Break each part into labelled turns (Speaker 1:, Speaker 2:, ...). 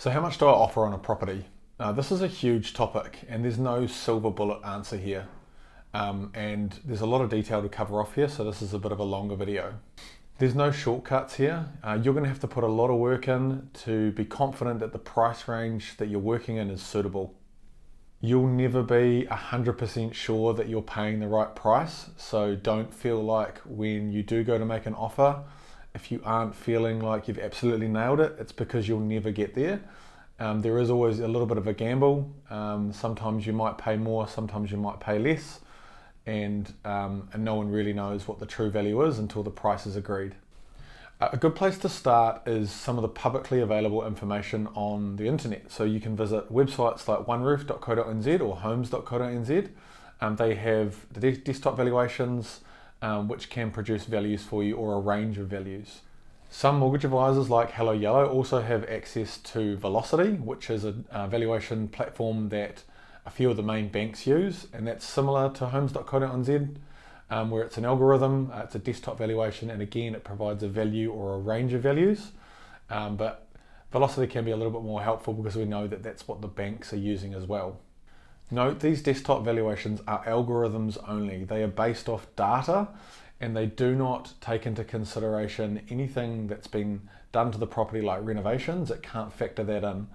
Speaker 1: So how much do I offer on a property? This is a huge topic and there's no silver bullet answer here. And there's a lot of detail to cover off here, so this is a bit of a longer video. There's no shortcuts here. You're going to have to put a lot of work in to be confident that the price range that you're working in is suitable. You'll never be 100% sure that you're paying the right price, so don't feel like when you do go to make an offer, if you aren't feeling like you've absolutely nailed it, it's because you'll never get there. There is always a little bit of a gamble. Sometimes you might pay more, sometimes you might pay less, and no one really knows what the true value is until the price is agreed. A good place to start is some of the publicly available information on the internet. So you can visit websites like OneRoof.co.nz or homes.co.nz. They have the desktop valuations, which can produce values for you, or a range of values. Some mortgage advisors like Hello Yellow also have access to Valocity, which is a valuation platform that a few of the main banks use, and that's similar to homes.co.nz, where it's an algorithm, it's a desktop valuation, and again it provides a value or a range of values. But Valocity can be a little bit more helpful because we know that that's what the banks are using as well. Note, these desktop valuations are algorithms only. They are based off data and they do not take into consideration anything that's been done to the property like renovations. It can't factor that in.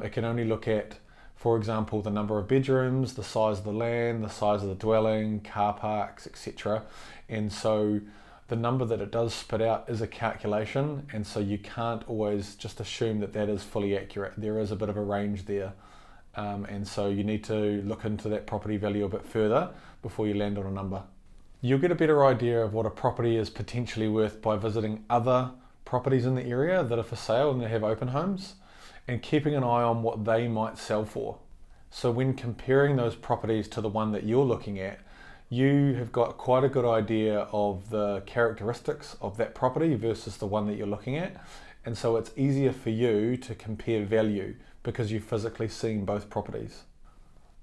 Speaker 1: It can only look at, for example, the number of bedrooms, the size of the land, the size of the dwelling, car parks, etc. And so the number that it does spit out is a calculation, and so you can't always just assume that that is fully accurate. There is a bit of a range there. And so you need to look into that property value a bit further before you land on a number. You'll get a better idea of what a property is potentially worth by visiting other properties in the area that are for sale and that have open homes, and keeping an eye on what they might sell for. So when comparing those properties to the one that you're looking at, you have got quite a good idea of the characteristics of that property versus the one that you're looking at. And so it's easier for you to compare value because you've physically seen both properties.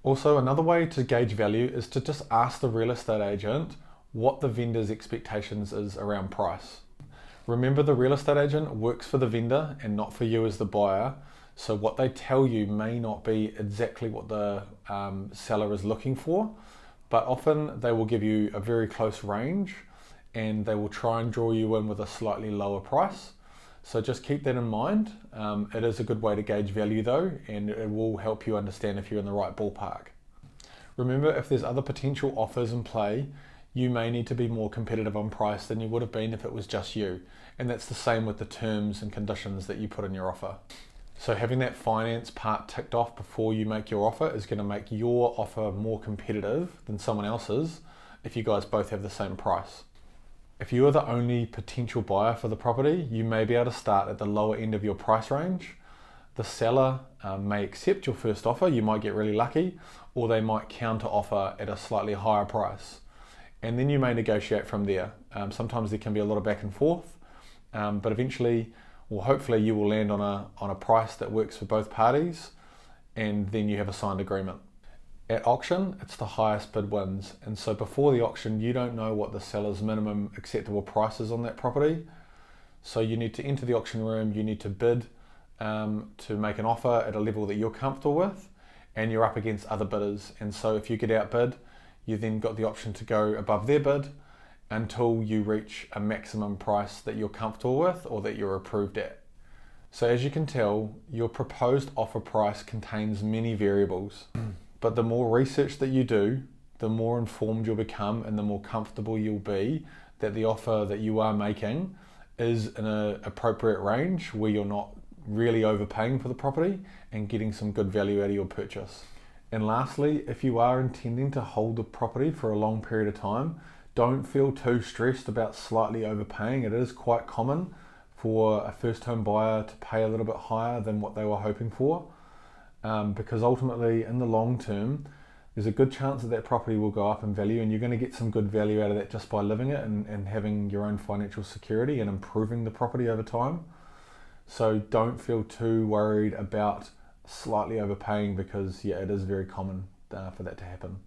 Speaker 1: Also, another way to gauge value is to just ask the real estate agent what the vendor's expectations is around price. Remember, the real estate agent works for the vendor and not for you as the buyer. So what they tell you may not be exactly what the seller is looking for, but often they will give you a very close range and they will try and draw you in with a slightly lower price. So just keep that in mind. It is a good way to gauge value though, and it will help you understand if you're in the right ballpark. Remember, if there's other potential offers in play, you may need to be more competitive on price than you would have been if it was just you. And that's the same with the terms and conditions that you put in your offer. So having that finance part ticked off before you make your offer is going to make your offer more competitive than someone else's if you guys both have the same price. If you are the only potential buyer for the property, you may be able to start at the lower end of your price range. The seller may accept your first offer, you might get really lucky, or they might counter offer at a slightly higher price. And then you may negotiate from there. Sometimes there can be a lot of back and forth, but eventually, or hopefully, you will land on a price that works for both parties, and then you have a signed agreement. At auction, it's the highest bid wins, and so before the auction, you don't know what the seller's minimum acceptable price is on that property. So you need to enter the auction room, you need to bid to make an offer at a level that you're comfortable with, and you're up against other bidders. And so if you get outbid, you then got the option to go above their bid until you reach a maximum price that you're comfortable with or that you're approved at. So as you can tell, your proposed offer price contains many variables. But the more research that you do, the more informed you'll become and the more comfortable you'll be that the offer that you are making is in an appropriate range where you're not really overpaying for the property and getting some good value out of your purchase. And lastly, if you are intending to hold the property for a long period of time, don't feel too stressed about slightly overpaying. It is quite common for a first home buyer to pay a little bit higher than what they were hoping for. Because ultimately, in the long term, there's a good chance that property will go up in value and you're going to get some good value out of that just by living it and having your own financial security and improving the property over time. So don't feel too worried about slightly overpaying because, yeah, it is very common for that to happen.